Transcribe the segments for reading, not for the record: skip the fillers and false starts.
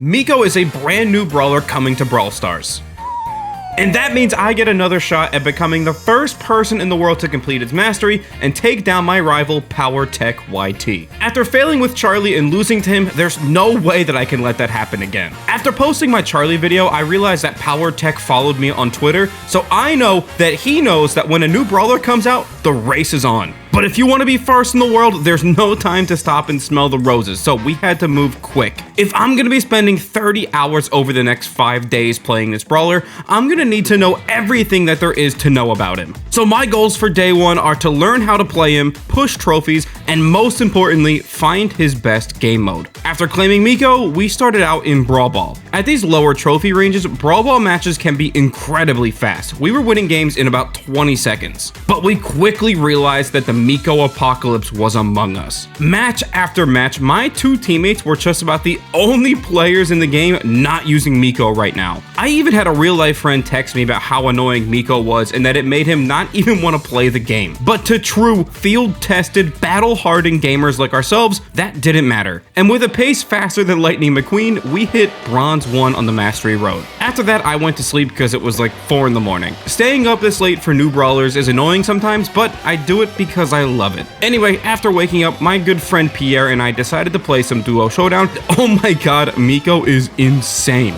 Mico is a brand new brawler coming to Brawl Stars. And that means I get another shot at becoming the first person in the world to complete its mastery and take down my rival Power Tech YT. After failing with Charlie and losing to him, there's no way that I can let that happen again. After posting my Charlie video, I realized that Power Tech followed me on Twitter, so I know that he knows that when a new brawler comes out, the race is on. But if you want to be first in the world, there's no time to stop and smell the roses, so we had to move quick. If I'm gonna be spending 30 hours over the next 5 days playing this brawler, I'm gonna need to know everything that there is to know about him. So my goals for day one are to learn how to play him, push trophies, and most importantly, find his best game mode. After claiming Mico, we started out in Brawl Ball. At these lower trophy ranges, Brawl Ball matches can be incredibly fast. We were winning games in about 20 seconds. But we quickly realized that the Mico apocalypse was among us. Match after match, my two teammates were just about the only players in the game not using Mico right now. I even had a real life friend text me about how annoying Mico was and that it made him not even want to play the game. But to true, field-tested, battle-hardened gamers like ourselves, that didn't matter. And with a pace faster than Lightning McQueen, we hit Bronze 1 on the Mastery Road. After that, I went to sleep because it was like 4 in the morning. Staying up this late for new brawlers is annoying sometimes, but I do it because I love it. Anyway, after waking up, my good friend Pierre and I decided to play some Duo Showdown. Oh my god, Mico is insane.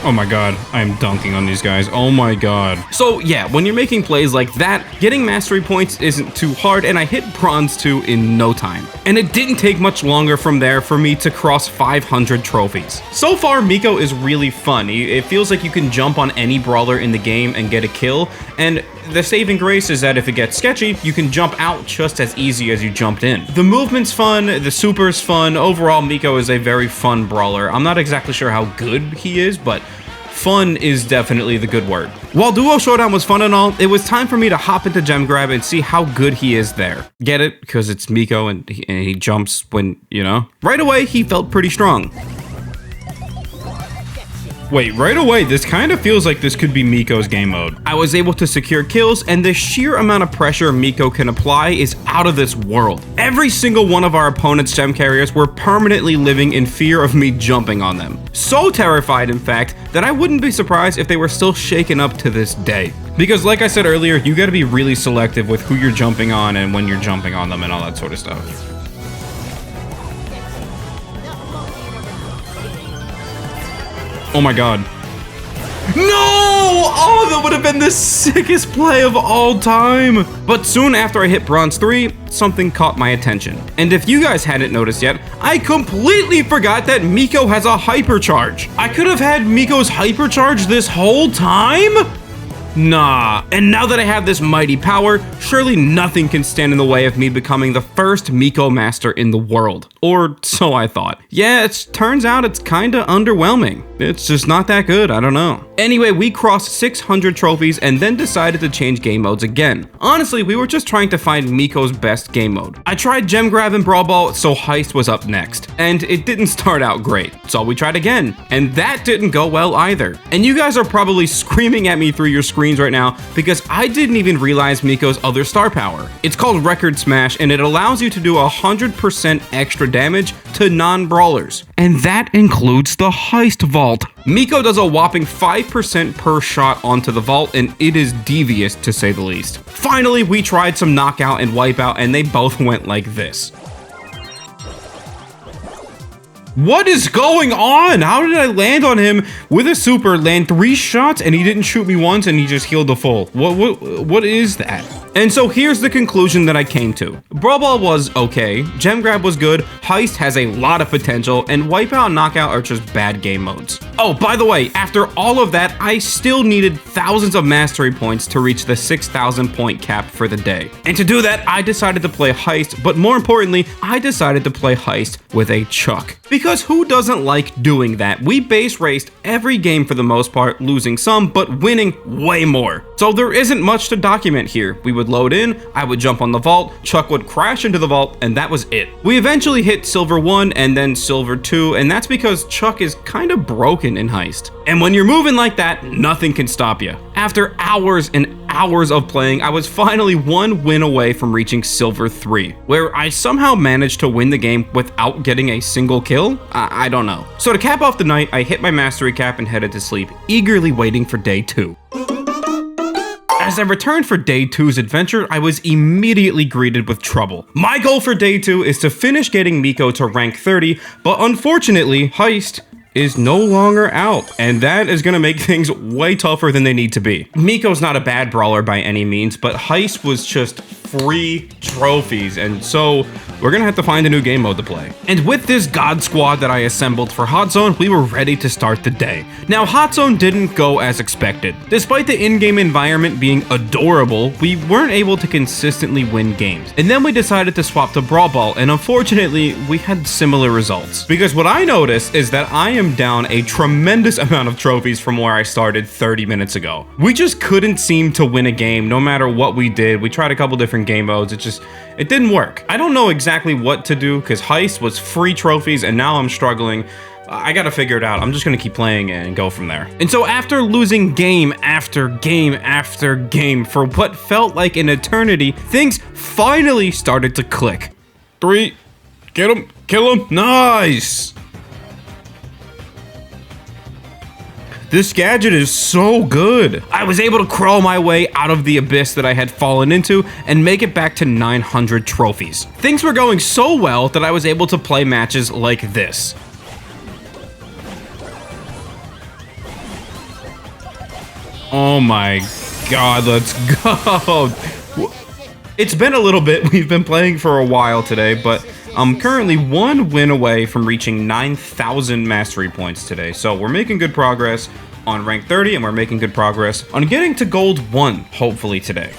Oh my god, I am dunking on these guys. Oh my god. So yeah, when you're making plays like that, getting mastery points isn't too hard, and I hit Bronze 2 in no time. And it didn't take much longer from there for me to cross 500 trophies. So far, Mico is really fun. It feels like you can jump on any brawler in the game and get a kill, and the saving grace is that if it gets sketchy, you can jump out just as easy as you jumped in. The movement's fun, the super's fun. Overall, Mico is a very fun brawler. I'm not exactly sure how good he is, but fun is definitely the good word. While Duo Showdown was fun and all, it was time for me to hop into Gem Grab and see how good he is there. Get it? Because it's Mico and he jumps when, you know? Right away, he felt pretty strong. Wait, right away, this kind of feels like this could be Mico's game mode. I was able to secure kills, and the sheer amount of pressure Mico can apply is out of this world. Every single one of our opponent's gem carriers were permanently living in fear of me jumping on them. So terrified, in fact, that I wouldn't be surprised if they were still shaken up to this day. Because like I said earlier, you gotta be really selective with who you're jumping on and when you're jumping on them and all that sort of stuff. Oh my god. No! Oh, that would have been the sickest play of all time. But soon after I hit Bronze 3, something caught my attention. And if you guys hadn't noticed yet, I completely forgot that Mico has a Hypercharge. I could have had Mico's Hypercharge this whole time? Nah. And now that I have this mighty power, surely nothing can stand in the way of me becoming the first Mico master in the world. Or so I thought. Yeah, turns out it's kinda underwhelming. It's just not that good, I don't know. Anyway, we crossed 600 trophies and then decided to change game modes again. Honestly, we were just trying to find Mico's best game mode. I tried Gem Grab and Brawl Ball, so Heist was up next. And it didn't start out great, so we tried again. And that didn't go well either. And you guys are probably screaming at me through your screens right now because I didn't even realize Mico's other star power. It's called Record Smash, and it allows you to do 100% extra damage to non-brawlers. And that includes the Heist Vault. Mico does a whopping 5% per shot onto the vault, and it is devious to say the least. Finally, we tried some knockout and wipeout, and they both went like this. What is going on? How did I land on him with a super, land 3 shots, and he didn't shoot me once, and he just healed the full? What is that? And so here's the conclusion that I came to. Brawl Ball was okay, Gem Grab was good, Heist has a lot of potential, and Wipeout and Knockout are just bad game modes. Oh, by the way, after all of that, I still needed thousands of mastery points to reach the 6,000 point cap for the day. And to do that, I decided to play Heist, but more importantly, I decided to play Heist with a Chuck. Because who doesn't like doing that? We base raced every game for the most part, losing some, but winning way more. So there isn't much to document here. We would load in, I would jump on the vault, Chuck would crash into the vault, and that was it. We eventually hit Silver 1 and then Silver 2, and that's because Chuck is kind of broken in Heist. And when you're moving like that, nothing can stop you. After hours and hours of playing, I was finally one win away from reaching Silver 3, where I somehow managed to win the game without getting a single kill. I don't know. So to cap off the night, I hit my mastery cap and headed to sleep, eagerly waiting for day 2. As I returned for day 2's adventure, I was immediately greeted with trouble. My goal for day 2 is to finish getting Mico to rank 30, but unfortunately, Heist is no longer out, and that is gonna make things way tougher than they need to be. Mico's not a bad brawler by any means, but Heist was just free trophies, and so we're gonna have to find a new game mode to play. And with this god squad that I assembled for Hot Zone, we were ready to start the day. Now, Hot Zone didn't go as expected. Despite the in-game environment being adorable, we weren't able to consistently win games. And then we decided to swap to Brawl Ball, and unfortunately, we had similar results. Because what I noticed is that I am down a tremendous amount of trophies from where I started 30 minutes ago. We just couldn't seem to win a game no matter what we did. We tried a couple different game modes, it didn't work. I don't know exactly what to do because Heist was free trophies and now I'm struggling. I gotta figure it out. I'm just gonna keep playing and go from there. And so after losing game after game after game for what felt like an eternity, things finally started to click. 3, get him, kill him, nice! This gadget is so good. I was able to crawl my way out of the abyss that I had fallen into and make it back to 900 trophies. Things were going so well that I was able to play matches like this. Oh my god, let's go. It's been a little bit. We've been playing for a while today, but I'm currently one win away from reaching 9,000 mastery points today. So we're making good progress on rank 30 and we're making good progress on getting to gold 1, hopefully today.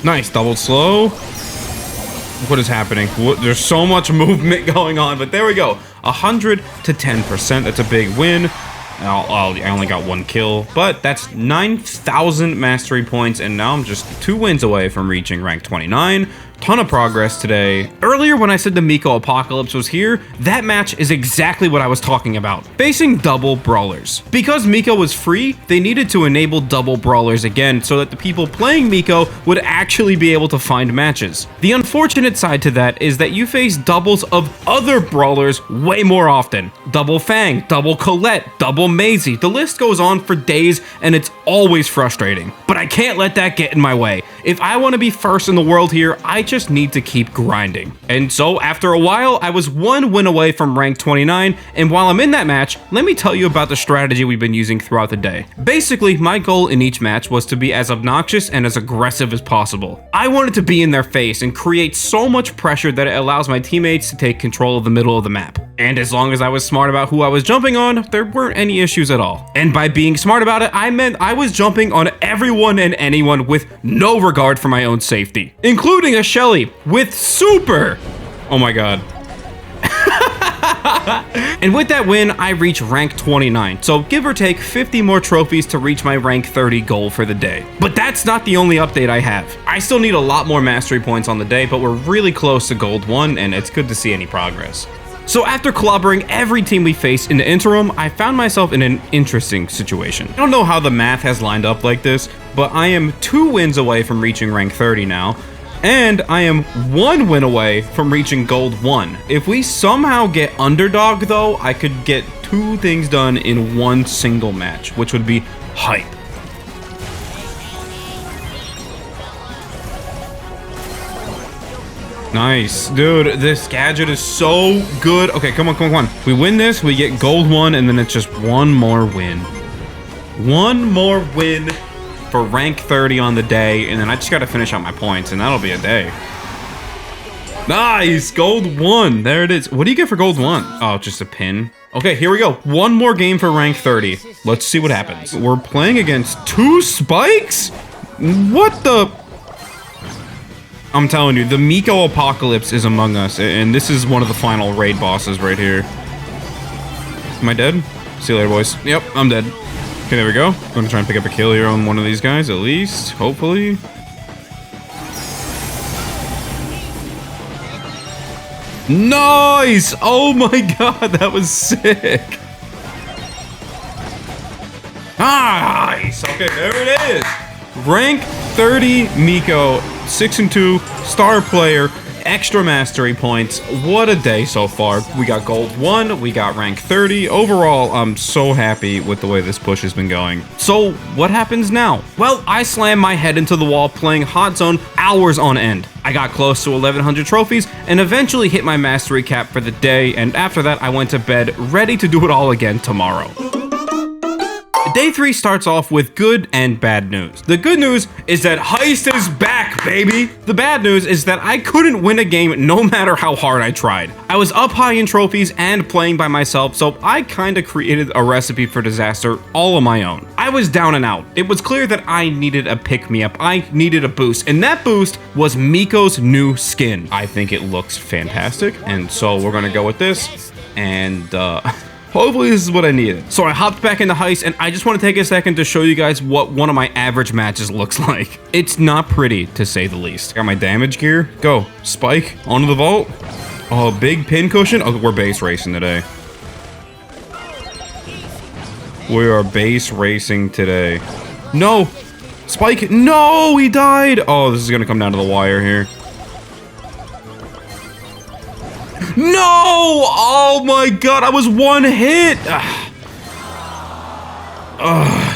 Nice, double slow. What is happening? There's so much movement going on, but there we go. 100 to 10%, that's a big win. I only got 1 kill, but that's 9,000 mastery points, and now I'm just 2 wins away from reaching rank 29. Ton of progress today. Earlier when I said the Mico apocalypse was here, that match is exactly what I was talking about. Facing double brawlers. Because Mico was free, they needed to enable double brawlers again so that the people playing Mico would actually be able to find matches. The unfortunate side to that is that you face doubles of other brawlers way more often. Double Fang, double Colette, double Maisie. The list goes on for days and it's always frustrating. But I can't let that get in my way. If I want to be first in the world here, I just need to keep grinding. And so after a while, I was 1 win away from rank 29, and while I'm in that match, let me tell you about the strategy we've been using throughout the day. Basically, my goal in each match was to be as obnoxious and as aggressive as possible. I wanted to be in their face and create so much pressure that it allows my teammates to take control of the middle of the map. And as long as I was smart about who I was jumping on, there weren't any issues at all. And by being smart about it, I meant I was jumping on everyone and anyone with no regard for my own safety, including a Shelly with super. Oh my god. And with that win, I reach rank 29, so give or take 50 more trophies to reach my rank 30 goal for the day. But that's not the only update I have. I still need a lot more mastery points on the day, but we're really close to gold 1, and it's good to see any progress. So after clobbering every team we faced in the interim, I found myself in an interesting situation. I don't know how the math has lined up like this, but I am 2 wins away from reaching rank 30 now, and I am 1 win away from reaching gold 1. If we somehow get underdog though, I could get 2 things done in 1 single match, which would be hype. Nice, dude, this gadget is so good. Okay, come on. We win this, we get gold 1, and then it's just 1 more win. 1 more win for rank 30 on the day, and then I just gotta finish out my points, and that'll be a day. Nice, gold 1, there it is. What do you get for gold 1? Oh, just a pin. Okay, here we go. 1 more game for rank 30. Let's see what happens. We're playing against 2 spikes? What the? I'm telling you, the Mico apocalypse is among us, and this is one of the final raid bosses right here. Am I dead? See you later, boys. Yep, I'm dead. Okay, there we go. I'm gonna try and pick up a kill here on one of these guys, at least. Hopefully. Nice! Oh my god, that was sick. Nice! Okay, there it is. Rank 30 Mico, 6-2, star player, extra mastery points. What a day so far. We got gold 1, we got rank 30. Overall, I'm so happy with the way this push has been going. So what happens now? Well, I slammed my head into the wall playing Hot Zone hours on end. I got close to 1100 trophies and eventually hit my mastery cap for the day, and after that I went to bed ready to do it all again tomorrow. Day 3 starts off with good and bad news. The good news is that Heist is back, baby! The bad news is that I couldn't win a game no matter how hard I tried. I was up high in trophies and playing by myself, so I kinda created a recipe for disaster all on my own. I was down and out. It was clear that I needed a pick-me-up. I needed a boost, and that boost was Mico's new skin. I think it looks fantastic, and so we're gonna go with this, and hopefully this is what I needed. So I hopped back into Heist, and I just want to take a second to show you guys what one of my average matches looks like. It's not pretty, to say the least. Got my damage gear. Go. Spike. Onto the vault. Oh, big pin cushion. Oh, we're base racing today. We are base racing today. No. Spike. No, he died. Oh, this is going to come down to the wire here. No! Oh my god, I was one hit!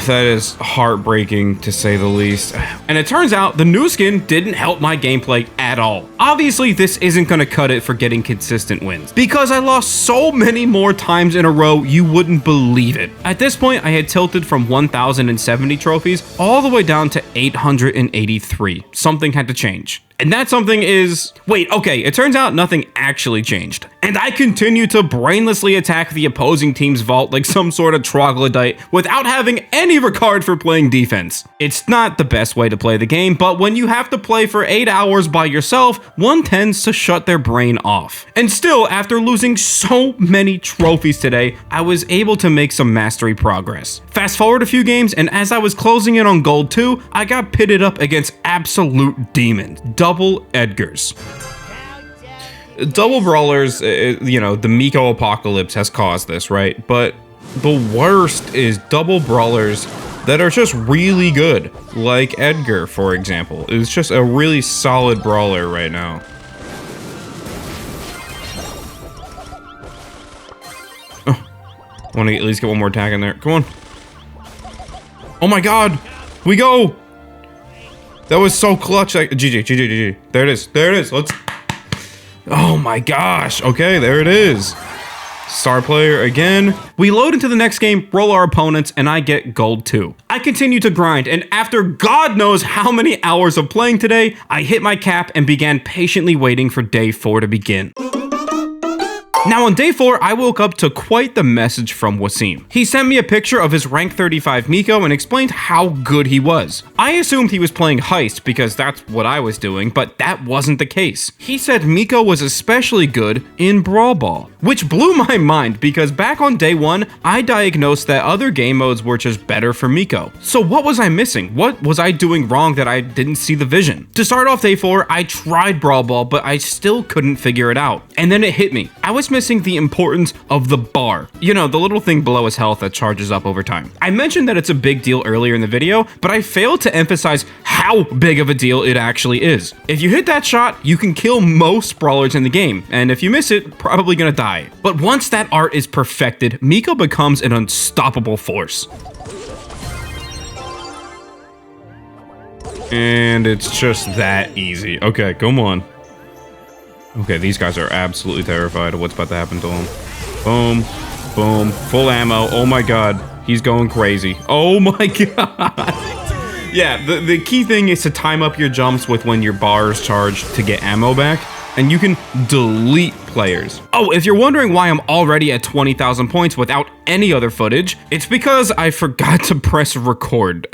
That is heartbreaking, to say the least. And it turns out the new skin didn't help my gameplay at all. Obviously, this isn't gonna cut it for getting consistent wins, because I lost so many more times in a row, you wouldn't believe it. At this point, I had tilted from 1,070 trophies all the way down to 883. Something had to change. And that something is... Wait, okay, it turns out nothing actually changed. And I continue to brainlessly attack the opposing team's vault like some sort of troglodyte without having any regard for playing defense. It's not the best way to play the game, but when you have to play for 8 hours by yourself, one tends to shut their brain off. And still, after losing so many trophies today, I was able to make some mastery progress. Fast forward a few games, and as I was closing in on gold 2, I got pitted up against absolute demons. Double Edgars. Double brawlers, you know, the Mico apocalypse has caused this, right? But the worst is double brawlers that are just really good, like Edgar, for example. It's just a really solid brawler right now. Oh, I want to at least get one more attack in there. Come on. Oh my god! We go! That was so clutch. Like, GG. There it is. There it is. Let's... Oh my gosh. Okay, there it is. Star player again. We load into the next game, roll our opponents, and I get gold 2. I continue to grind, and after God knows how many hours of playing today, I hit my cap and began patiently waiting for day 4 to begin. Now on day 4, I woke up to quite the message from Wasim. He sent me a picture of his rank 35 Mico and explained how good he was. I assumed he was playing Heist because that's what I was doing, but that wasn't the case. He said Mico was especially good in Brawl Ball, which blew my mind because back on day 1, I diagnosed that other game modes were just better for Mico. So what was I missing? What was I doing wrong that I didn't see the vision? To start off day 4, I tried Brawl Ball, but I still couldn't figure it out. And then it hit me. I was missing the importance of the bar. You know, the little thing below his health that charges up over time. I mentioned that it's a big deal earlier in the video, but I failed to emphasize how big of a deal it actually is. If you hit that shot, you can kill most brawlers in the game, and if you miss it, probably gonna die. But once that art is perfected, Mico becomes an unstoppable force. And it's just that easy. Okay, come on. Okay, these guys are absolutely terrified of what's about to happen to them. Boom, boom, full ammo. Oh my god, he's going crazy. Oh my god. Yeah, the key thing is to time up your jumps with when your bar is charged to get ammo back, and you can delete players. Oh, if you're wondering why I'm already at 20,000 points without any other footage, it's because I forgot to press record.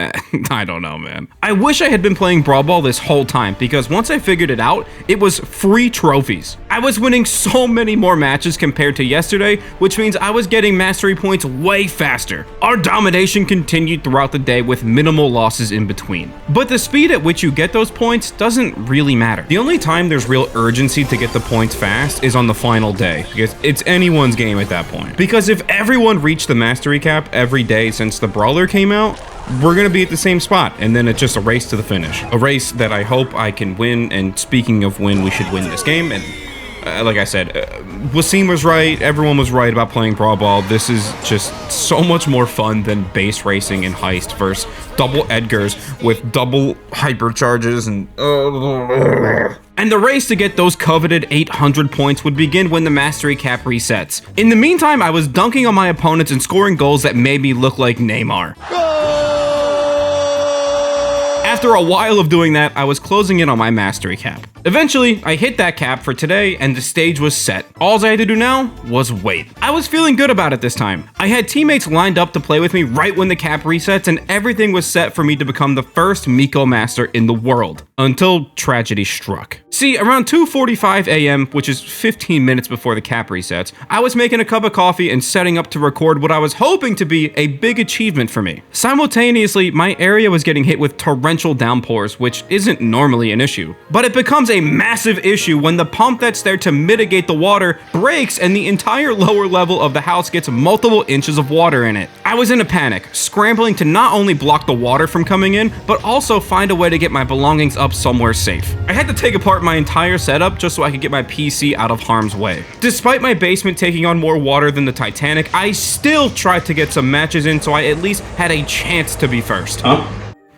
I don't know, man. I wish I had been playing Brawl Ball this whole time, because once I figured it out, it was free trophies. I was winning so many more matches compared to yesterday, which means I was getting mastery points way faster. Our domination continued throughout the day with minimal losses in between. But the speed at which you get those points doesn't really matter. The only time there's real urgency to get the points fast is on the final day, because it's anyone's game at that point. Because if everyone reached the mastery cap every day since the Brawler came out, we're gonna be at the same spot, and then it's just a race to the finish. A race that I hope I can win, and speaking of when we should win this game, and like I said, Wasim was right, everyone was right about playing Brawl Ball. This is just so much more fun than base racing and heist versus double Edgars with double hypercharges and... And the race to get those coveted 800 points would begin when the mastery cap resets. In the meantime, I was dunking on my opponents and scoring goals that made me look like Neymar. After a while of doing that, I was closing in on my mastery cap. Eventually, I hit that cap for today and the stage was set. All I had to do now was wait. I was feeling good about it this time. I had teammates lined up to play with me right when the cap resets and everything was set for me to become the first Mico master in the world. Until tragedy struck. See, around 2:45 a.m., which is 15 minutes before the cap resets, I was making a cup of coffee and setting up to record what I was hoping to be a big achievement for me. Simultaneously, my area was getting hit with torrential downpours, which isn't normally an issue. But it becomes a massive issue when the pump that's there to mitigate the water breaks and the entire lower level of the house gets multiple inches of water in it. I was in a panic, scrambling to not only block the water from coming in, but also find a way to get my belongings up somewhere safe. I had to take apart my entire setup just so I could get my PC out of harm's way. Despite my basement taking on more water than the Titanic, I still tried to get some matches in so I at least had a chance to be first.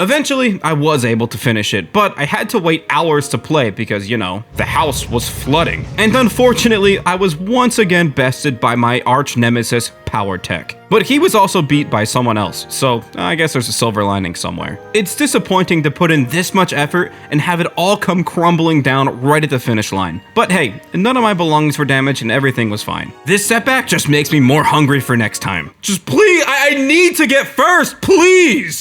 Eventually, I was able to finish it, but I had to wait hours to play because, you know, the house was flooding. And unfortunately, I was once again bested by my arch nemesis, Power Tech. But he was also beat by someone else, so I guess there's a silver lining somewhere. It's disappointing to put in this much effort and have it all come crumbling down right at the finish line. But hey, none of my belongings were damaged and everything was fine. This setback just makes me more hungry for next time. Just please, I need to get first, please!